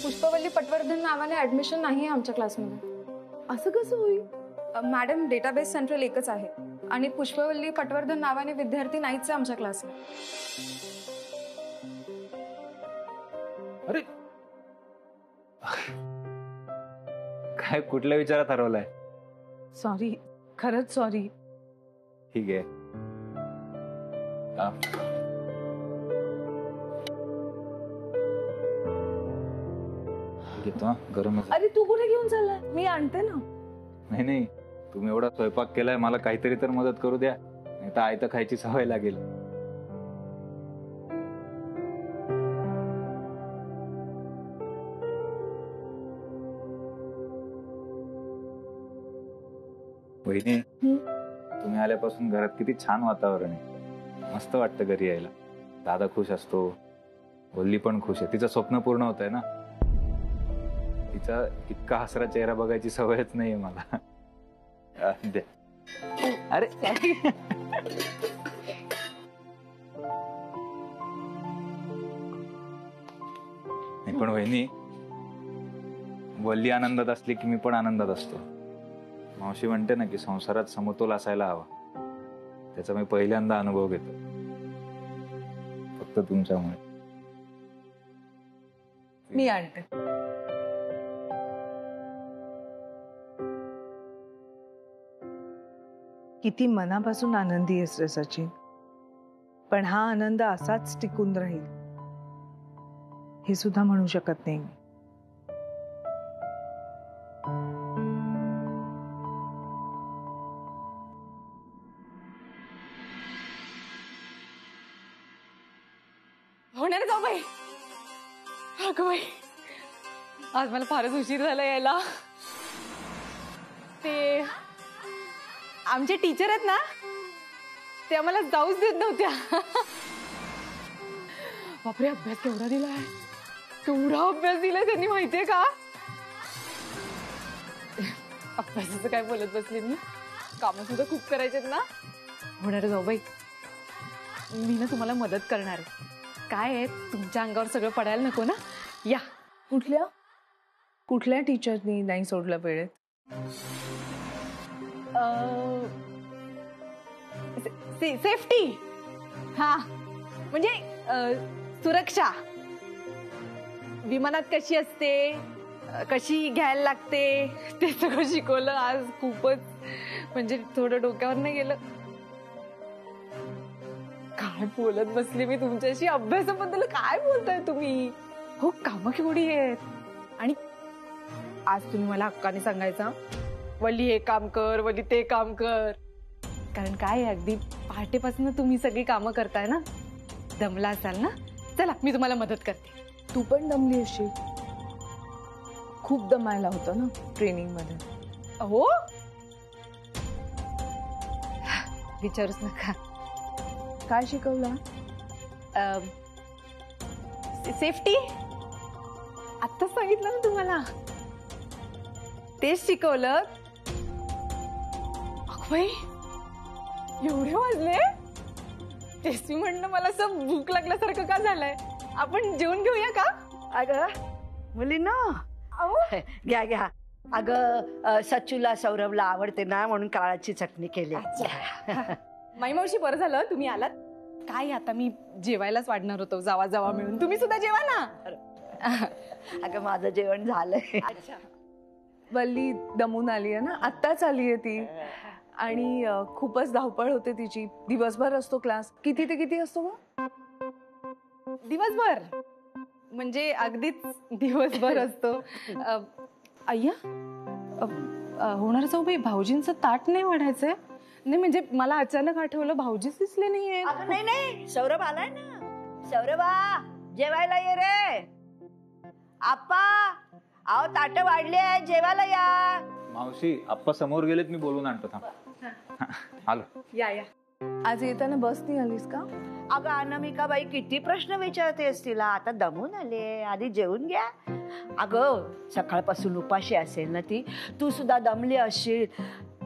पुष्पवल्ली पटवर्धन नावाने ऍडमिशन नाही आमच्या क्लासमध्ये. असं कसं होईल? मॅडम, डेटाबेस सेंट्रल एकच आहे आणि पुष्पवल्ली पटवर्धन नावाने विद्यार्थी नाहीच आमच्या क्लासला. अरे काय कुठल्या विचारात हरवलाय? सॉरी, खरंच सॉरी. ठीक आहे. घेतो गरम. अरे तू कुठे घेऊन चाललाय? मी आणते ना. नाही नाही, तुम्ही एवढा स्वयंपाक केलाय, मला काहीतरी तर मदत करू द्या, नाही तर आयतं खायची सवय लागेल. वहिनी, तुम्ही आल्यापासून घरात किती छान वातावरण आहे. मस्त वाटतं घरी यायला. दादा खुश असतो, वल्ली पण खुश आहे. तिचं स्वप्न पूर्ण होत आहे ना. तिचा इतका हसरा चेहरा बघायची सवयच नाहीये मला. द्या. अरे नाही पण वहिनी, वल्ली आनंदात असली की मी पण आनंदात असतो. मावशी म्हणते ना की संसारात समतोल असायला हवा. त्याचा मी पहिल्यांदा अनुभव घेतो, फक्त तुमच्यामुळे. मी आणते. किती मनापासून आनंदी आहेस रे सचिन, पण हा आनंद असाच टिकून राहील हे सुद्धा म्हणू शकत नाही मी. होणार जाऊ बाई. अगं बाई, आज मला फारच उशीर झाला यायला. ते आमचे टीचर आहेत ना, ते आम्हाला जाऊच देत नव्हत्या. बापरे, अभ्यास केवढा दिलाय, केवढा अभ्यास दिलाय त्यांनी माहितीये का. अभ्यासाचं काय बोलत बसले मी, कामं सुद्धा खूप करायचे ना. होणार जाऊ बाई, मी ना तुम्हाला मदत करणार आहे. काय आहे, तुमच्या अंगावर सगळं पडायला नको ना. या. कुठल्या टीचरनी नाही सोडलं वेळेत? सेफ्टी. हा म्हणजे सुरक्षा. विमानात कशी असते, कशी घ्यायला लागते, ते सगळं शिकवलं आज. खूपच म्हणजे थोडं डोक्यावर नाही गेलं. काय बोलत बसली मी तुमच्याशी, अभ्यासाबद्दल काय बोलताय तुम्ही. हो, कामं केवढी आहेत. आणि आज तुम्ही मला हक्काने सांगायचा, वल्ली हे काम कर, वल्ली ते काम कर. कारण काय, अगदी पहाटेपासून तुम्ही सगळी कामं करताय ना. दमला असाल ना. चला, मी तुम्हाला मदत करते. तू पण दमली अशी. खूप दमायला होतं ना ट्रेनिंग मध्ये. हो, विचारूच नका. काय शिकवलं? सेफ्टी. आत्ताच सांगितलं ना तुम्हाला, तेच शिकवलं. बाई, एवढे वाजले. तेच मी म्हणणं, मला असं भूक लागल्यासारखं का झालंय. आपण जेवण घेऊया का? अगं मुलींनो, घ्या घ्या. अगं सचूला सौरभला आवडते ना, म्हणून काळाची चटणी केली. माई मावशी, बरं झालं तुम्ही आलात. काय आता मी जेवायलाच वाढणार होतो, जावा जावा मिळून. तुम्ही सुद्धा जेवा ना. अगं माझं जेवण झालंय. वल्ली दमून आली आहे ना, आत्ताच आली आहे ती. आणि खूपच धावपळ होते तिची. दिवसभर असतो क्लास. किती ते किती असतो मग? दिवसभर म्हणजे अगदीच दिवसभर असतो. अय्या, होणार जाऊ बाई, भाऊजींचं ताट नाही वाढायचंय. नाही म्हणजे मला अचानक आठवलं, भाऊजीच दिसले नाहीये. अगं नाही नाही, सौरभ आलाय ना. सौरभा, जेवायला ये रे. आप्पा, अहो ताट वाढले, जेवायला या. मावशी, आप्पा समोर गेलेत, मी बोलून आणतो. थांब. आलो. या या. आज येताना बसनी आलीस का? अगं अनामिका बाई, किती प्रश्न विचारतेस तिला. आता दमून आले, आधी जेवून घ्या. अगं सकाळपासून उपाशी असेल ना ती. तू सुद्धा दमली असशील.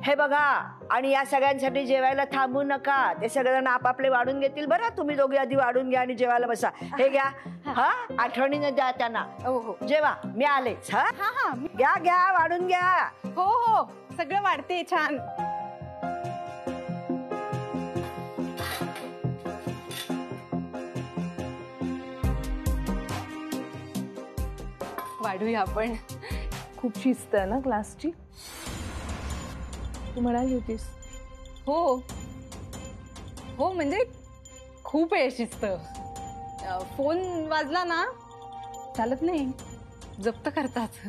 हे बघा, आणि या सगळ्यांसाठी जेवायला थांबू नका. ते सगळेजण आपापले वाढून घेतील बरं. तुम्ही दोघे आधी वाढून घ्या आणि जेवायला बसा. हे घ्या. हा, आठवणीने द्या त्यांना. हो हो जेवा, मी आलेच. हा, हा हा घ्या घ्या, वाढून घ्या. हो हो सगळं वाढते छान. वाढूया आपण. खूप शिस्त आहे ना क्लासची. तू म्हणाली होतीस. हो हो म्हणजे खूप आहे शिस्त. फोन वाजला ना चालत नाही, जप्त करतात.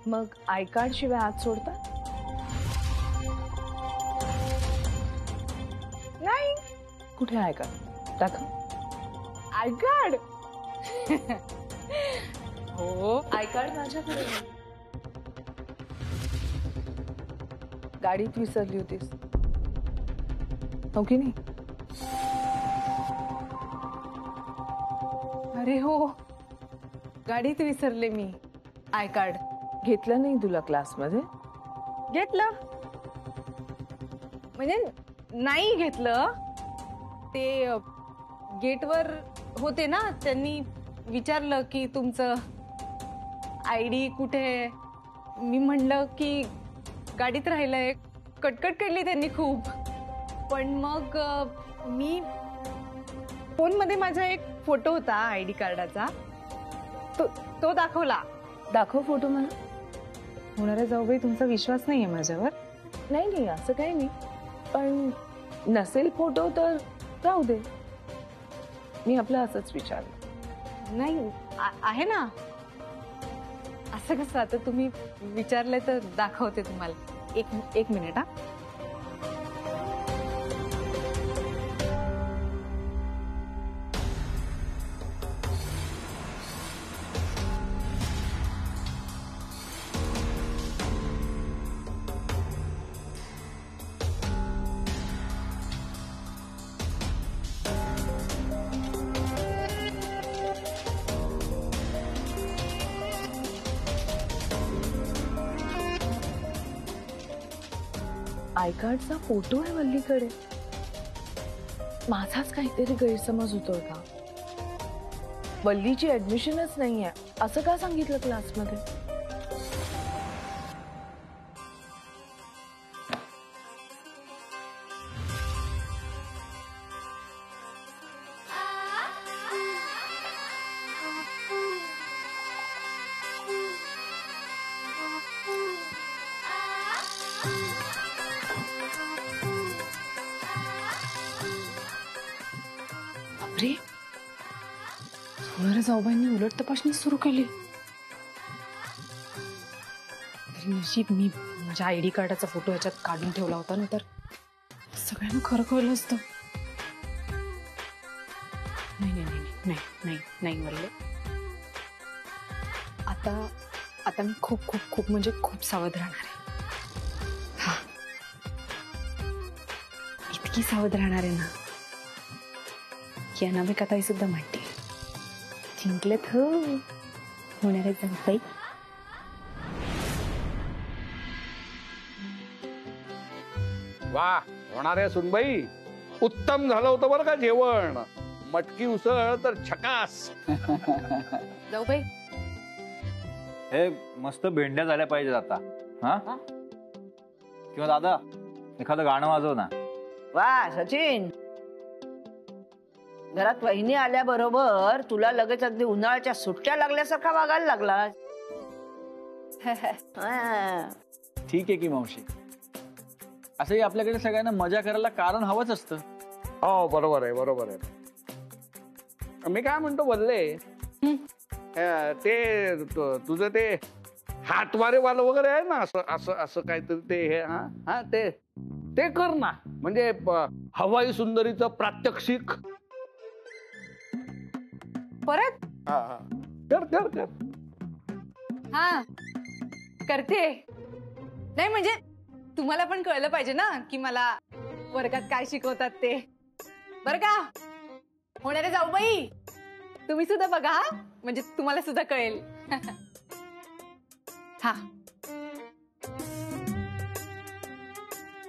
मग आय कार्ड शिवाय आत सोडता? नाही. कुठे आय कार्ड दाखव. I card. हो आय कार्ड माझ्याकडे आहे. गाडीत विसरली होतीस हो की नाही? अरे हो, गाडीत विसरले मी आय कार्ड. घेतलं नाही तुला क्लासमध्ये? घेतलं म्हणजे नाही घेतलं. ते गेटवर होते ना, त्यांनी विचारलं की तुमचं ID कुठे. मी म्हणलं की गाडीत राहिलंय. कटकट केली त्यांनी खूप. पण मग मी फोनमध्ये माझा एक फोटो होता ID कार्डाचा, तो दाखवला. दाखव फोटो मला. होणाऱ्या जाऊबाई, तुमचा विश्वास नाहीये माझ्यावर? नाही नाही असं काही नाही, पण नसेल फोटो तर राहू दे. मी आपलं असंच विचारलं. नाही आहे ना. असं कसं, आता तुम्ही विचारले तर दाखवते तुम्हाला. एक मिनिट. हा, आय कार्डचा फोटो आहे वल्लीकडे. माझाच काहीतरी गैरसमज होतोय का? वल्लीची ऍडमिशनच नाहीये असं का सांगितलं क्लासमध्ये? अरे होणाऱ्या जाऊबाईंनी उलट तपासणी सुरू केली. तरी नशीब मी माझ्या ID कार्डाचा फोटो याच्यात काढून ठेवला होता ना, तर सगळ्यांना खरं कळलं असतं. नाही नाही नाही नाही नाही नाही वल्ले. आता मी खूप खूप खूप म्हणजे खूप सावध राहणार आहे. हा, इतकी सावध राहणार आहे ना की अनामिका ताई सुद्धा म्हणते, जिंकलेत हो होणारे जाऊबाई. वा, होणाऱ्या सुनबाई, उत्तम झालं होतं बरं का जेवण. मटकी उसळ तर छकास. जाऊबाई, हे मस्त भेंड्या झाल्या पाहिजेत आता. हा, किंवा दादा एखादं गाणं वाजव ना. वा सचिन, घरात वहिनी आल्याबरोबर तुला लगेच अगदी उन्हाळ्याच्या सुट्ट्या लागल्यासारखा वागायला लागला. ठीक आहे की मावशी, असंही आपल्याकडे सगळ्यांना मजा करायला कारण हवंच असतं. हो, बरोबर आहे, बरोबर आहे. मी काय म्हणतो बदले, ते तुझं ते हातवारे वाला वगैरे आहे ना, असं असं असं काहीतरी ते हे. हा हा, ते कर ना. म्हणजे हवाई सुंदरीचं प्रात्यक्षिक. परत कर कर कर. हा करते. नाही म्हणजे तुम्हाला पण कळलं पाहिजे ना की मला वर्गात काय शिकवतात ते. बरं का होणारे जाऊबाई, तुम्ही सुद्धा बघा हा, म्हणजे तुम्हाला सुद्धा कळेल. हा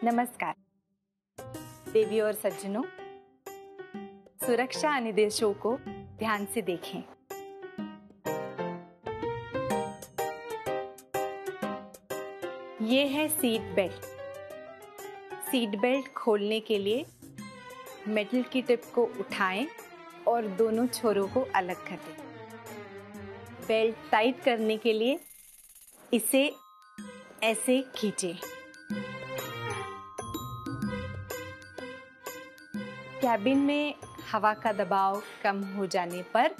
नमस्कार देवी और सज्जनों, सुरक्षा निर्देशों को ध्यान से देखें। ये है सीट बेल्ट। सीट बेल्ट खोलने के लिए मेटल की टिप को उठाएं और दोनों छोरों को अलग कर दें। बेल्ट टाइट करने के लिए इसे ऐसे खींचें। कैबिन में हवा का दबाव कम हो जाने पर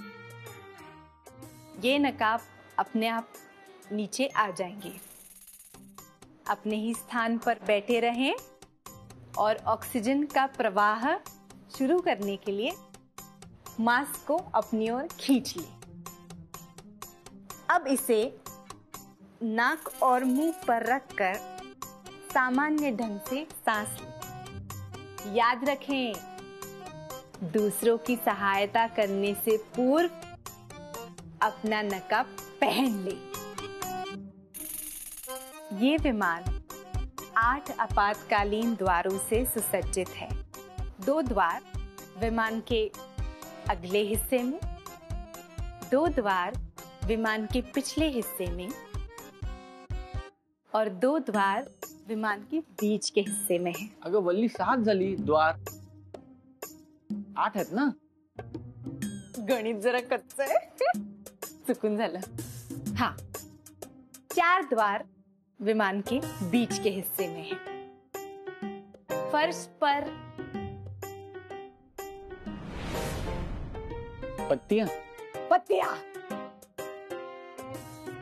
ये नकाब अपने आप नीचे आ जाएंगे। अपने ही स्थान पर बैठे रहें और ऑक्सीजन का प्रवाह शुरू करने के लिए मास्क को अपनी ओर खींच लें। अब इसे नाक और मुंह पर रखकर सामान्य ढंग से सांस लें। याद रखें, दूसरों की सहायता करने से पूर्व अपना नकाब पहन लें। ये विमान 8 आपातकालीन द्वारों से सुसज्जित है। 2 द्वार विमान के अगले हिस्से में, 2 द्वार विमान के पिछले हिस्से में और 2 द्वार विमान के बीच के हिस्से में है। अगं वल्ली 7 झाली, द्वार 8 आहेत ना? गणित जरा कच्चं आहे, चुकून झालं। हाँ, 4 द्वार विमान के बीच के हिस्से में है। फर्श पर पत्तियां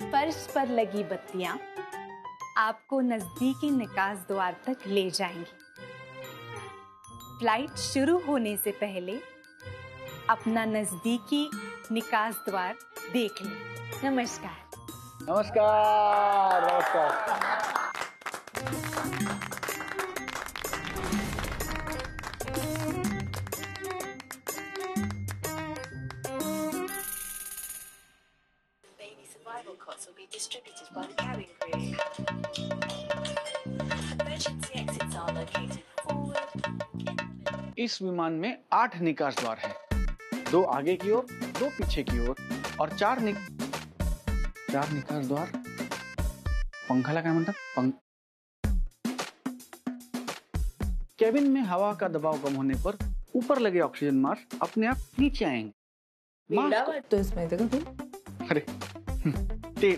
फर्श पर लगी बत्तियां आपको नजदीकी निकास द्वार तक ले जाएंगी। फ्लाइट शुरू होने से पहले अपना नजदीकी निकास द्वार देख लें। नमस्कार। नमस्कार नमस्कार। Baby survival cots will be distributed by the cabin crew. Emergency exits are located forward. इस विमान में 8 निकास द्वार हैं, 2 आगे की ओर, 2 पीछे की ओर और 4 निकास द्वार। पंखाला काय म्हणतात? कैबिन में हवा का दबाव कम होने पर ऊपर लगे ऑक्सीजन मास्क अपने आप नीचे आएंगे। वाटतोयस माहिती का तू? अरे ते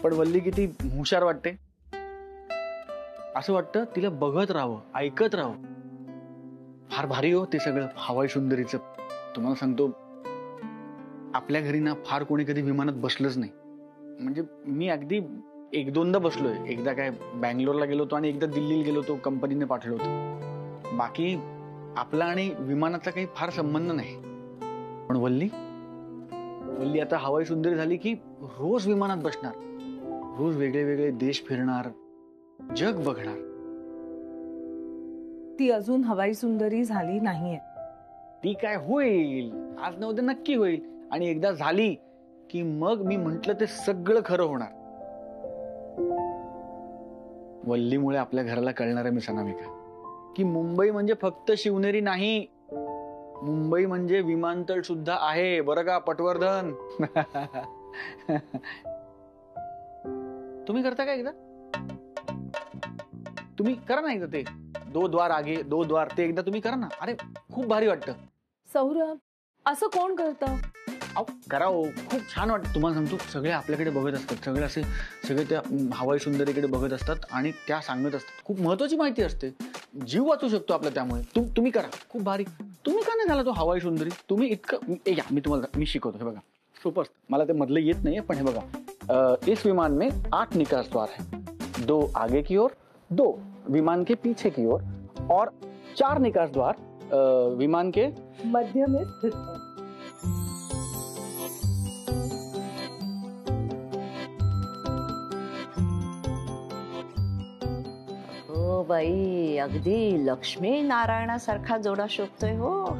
पण वल्ली किती हुशार वाटते। असं वाटतं तिला बघत राहावं, ऐकत राहावं। फार भारी हो ते सगळं हवाई सुंदरीचं। तुम्हाला सांगतो, आपल्या घरी ना फार कोणी कधी विमानात बसलंच नाही। म्हणजे मी अगदी 1-2दा बसलोय। एकदा काय बँगलोरला गेलो होतो आणि एकदा दिल्लीला गेलो होतो, कंपनीने पाठवलं होतं। बाकी आपला आणि विमानाचा काही फार संबंध नाही। पण वल्ली आता हवाई सुंदरी झाली की रोज विमानात बसणार, रोज वेगळे वेगळे देश फिरणार, जग बघणार। ती अजून हवाई सुंदरी झाली नाहीये। ती काय होईल, आज न उद्या नक्की होईल। आणि एकदा झाली की मग मी म्हंटल ते सगळं खरं होणार। वल्लीमुळे आपल्या घराला कळणार आहे, मी सनामिका, की मुंबई म्हणजे फक्त शिवनेरी नाही, मुंबई म्हणजे विमानतळ सुद्धा आहे बरं का पटवर्धन। तुम्ही करता का एकदा? तुम्ही करा ना एकदा ते 2 द्वार आगे 2 द्वार, ते एकदा तुम्ही करा ना। अरे खूप भारी वाटतं। सौरभ, असं कोण करतं? अहो करा हो, खूप छान वाटतं। तुम्हाला सांगतो, सगळे आपल्याकडे बघत असतात, सगळे त्या हवाई सुंदरीकडे बघत असतात आणि त्या सांगत असतात। खूप महत्वाची माहिती असते, जीव वाचू शकतो आपला त्यामुळे। तुम्ही करा, खूप भारी। तुम्ही का नाही झाला तो हवाई सुंदरी? तुम्ही इतकं या, मी शिकवतो। हे बघा, सोपं असतं, मला ते मधलं येत नाहीये, पण हे बघा, इस विमान में 8 निकास द्वार है, 2 आगे की ओर, 2 विमान के पीछे की ओर और 4 निकास द्वार विमान के मध्य में स्थित है। हो बाई, अगदी लक्ष्मी नारायणासारखा जोडा शोभतोय हो।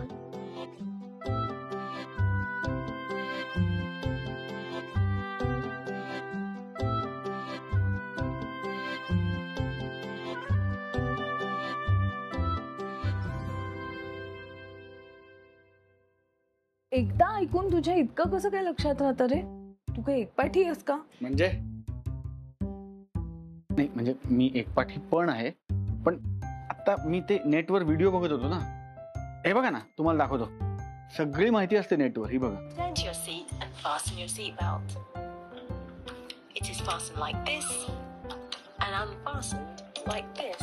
एकदा ऐकून तुझ्या इतकं कसं काय लक्षात राहतं रे? तू काय एकपाठी आहेस का? म्हणजे नाही, म्हणजे मी एकपाठी पण आहे, पण आता मी ते नेटवर व्हिडिओ बघत होतो ना. हे बघा ना, तुम्हाला दाखवतो. सगळी माहिती असते नेटवर. ही बघा. Turn to your seat and fasten your seatbelt. It is fastened like this and unfastened like this.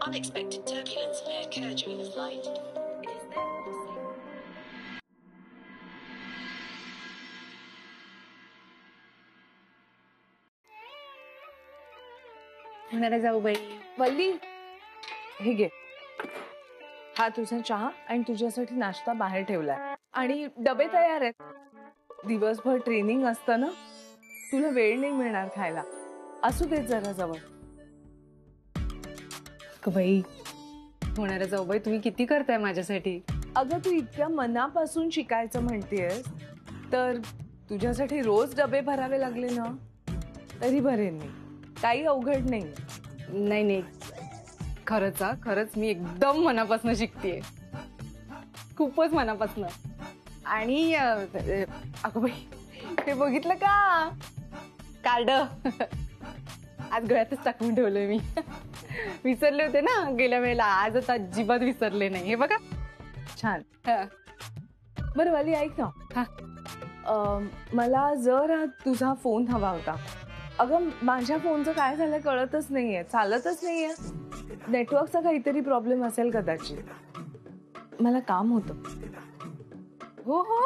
Unexpected turbulence may occur during the flight. It is therefore safe. होणारे जाऊ बाई. वल्ली, हे घे. हा तुझा चहा आणि तुझ्यासाठी नाश्ता बाहेर ठेवलाय आणि डबे तयार आहेत. दिवसभर ट्रेनिंग असतं ना, तुला वेळ नाही मिळणार खायला. असू देत जरा जवळ. बाई, होणारे जाऊ बाई, तुम्ही किती करताय माझ्यासाठी. अगं तू इतक्या मनापासून शिकायचं म्हणतेस तर तुझ्यासाठी रोज डबे भरावे लागले ना तरी भरेन मी. काही अवघड नाही. नाही नाही, खरंच हा, खरंच मी एकदम मनापासून शिकतेय, खूपच मनापासून. आणि अगं बाई, ते बघितलं का कार्ड? आज गळ्यातच टाकून ठेवलंय मी. विसरले होते ना गेल्या वेळेला, आज आता अजिबात विसरले नाही. हे बघा, छान. हा. बरं वाली, ऐक ना. मला जरा तुझा फोन हवा होता. अगं माझ्या फोनचं काय झालं कळतच नाहीये, चालतच नाहीये. नेटवर्कचा काहीतरी प्रॉब्लेम असेल कदाचित. मला काम होतं. हो हो,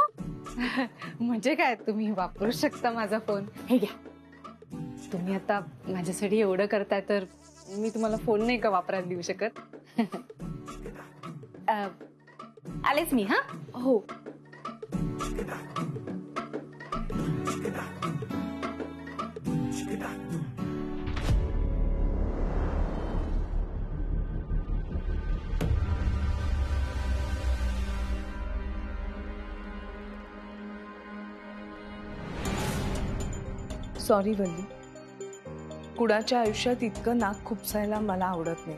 म्हणजे काय, तुम्ही वापरू शकता माझा फोन. हे घ्या. तुम्ही आता माझ्यासाठी एवढं करताय तर मी तुम्हाला फोन नाही का वापरायला देऊ शकत? आलेच मी. हा हो. सॉरी वल्ली, कुणाच्या आयुष्यात इतकं नाक खुपसायला मला आवडत नाही.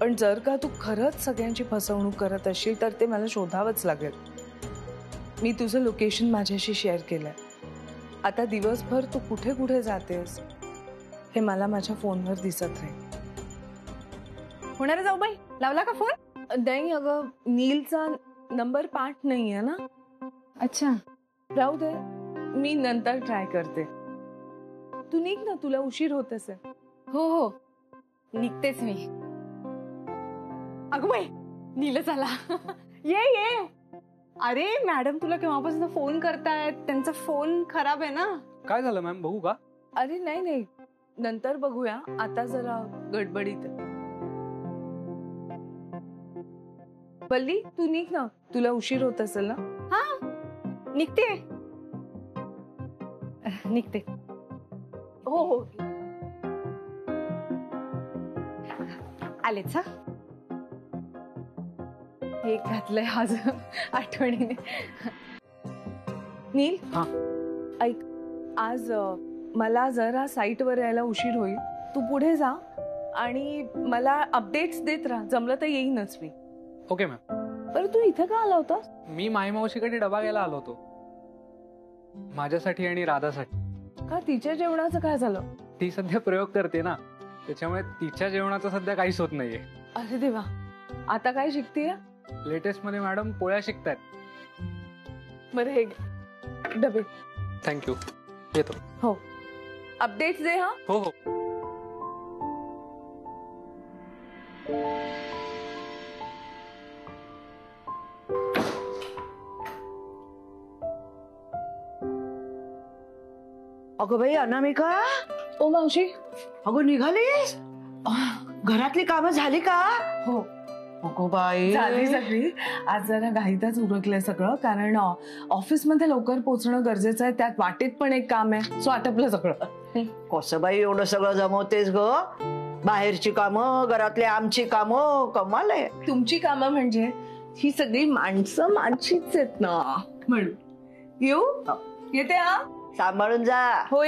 पण जर का तू खरंच सगळ्यांची फसवणूक करत असशील तर ते मला शोधावंच लागेल. मी तुझं लोकेशन माझ्याशी शेअर केलंय. आता दिवसभर तू कुठे कुठे जातेस हे मला माझ्या फोनवर दिसत राहील. होणारे जाऊ बाई, लावला का फोन? नाही अगं, नीलचा नंबर पाठ नाहीये ना. अच्छा, राहू दे, मी नंतर ट्राय करते. तू निघ ना, तुला उशीर होत असेल. हो हो, निघतेच मी. अगं बाई, नीलच आला. ये ये. अरे मॅडम तुला केव्हापासून फोन करतायत, त्यांचा फोन खराब आहे ना. काय झालं मॅम, बघू का? अरे नाही नाही, नंतर बघूया, आता जरा गडबडीत आहे. वल्ली, तू निघ ना, तुला उशीर होत असेल ना. हा, निघते निघते. हो हो, आलेच. हा, हे घातलंय आज आठवणीने. नील, हा. ऐक, आज मला जरा साईटवर यायला उशीर होईल. तू पुढे जा आणि मला अपडेट्स देत राहा. जमलं तर येईनच मी. Okay ma'am. बरं, तू इथं का आला होतास? मी माईमावशीकडे डबा घ्यायला आलो होतो, माझ्यासाठी आणि राधासाठी. का, तिच्या जेवणाचं काय झालं? ती सध्या प्रयोग करते ना, त्याच्यामुळे तिच्या जेवणाचं सध्या काहीच होत नाहीये. अरे देवा, आता काय शिकतेय? लेटेस्ट मध्ये मॅडम पोळ्या शिकतायत. बरं, हे डबे. थँक्यू, येतो. हो, अपडेट्स दे. हा हो हो. अगं बाई अनामिका, ओ मावशी. अगं निघालीस? घरातली कामं झाली का? हो, अगो बाई, झाली सगळी. आज जरा घाईतच उरकलंय सगळं, कारण ऑफिसमध्ये लवकर पोहोचणं गरजेचं आहे. त्यात वाटेत पण एक काम आहे, सो आटपलं सगळं. कसं बाई एवढं सगळं जमवतेस ग? बाहेरची कामं, घरातली आमची कामं, कमाल आहे. तुमची कामं म्हणजे ही सगळी माणसं माझीच आहेत ना, म्हणून. येऊ? येते. हा, सांभाळून जा. हो.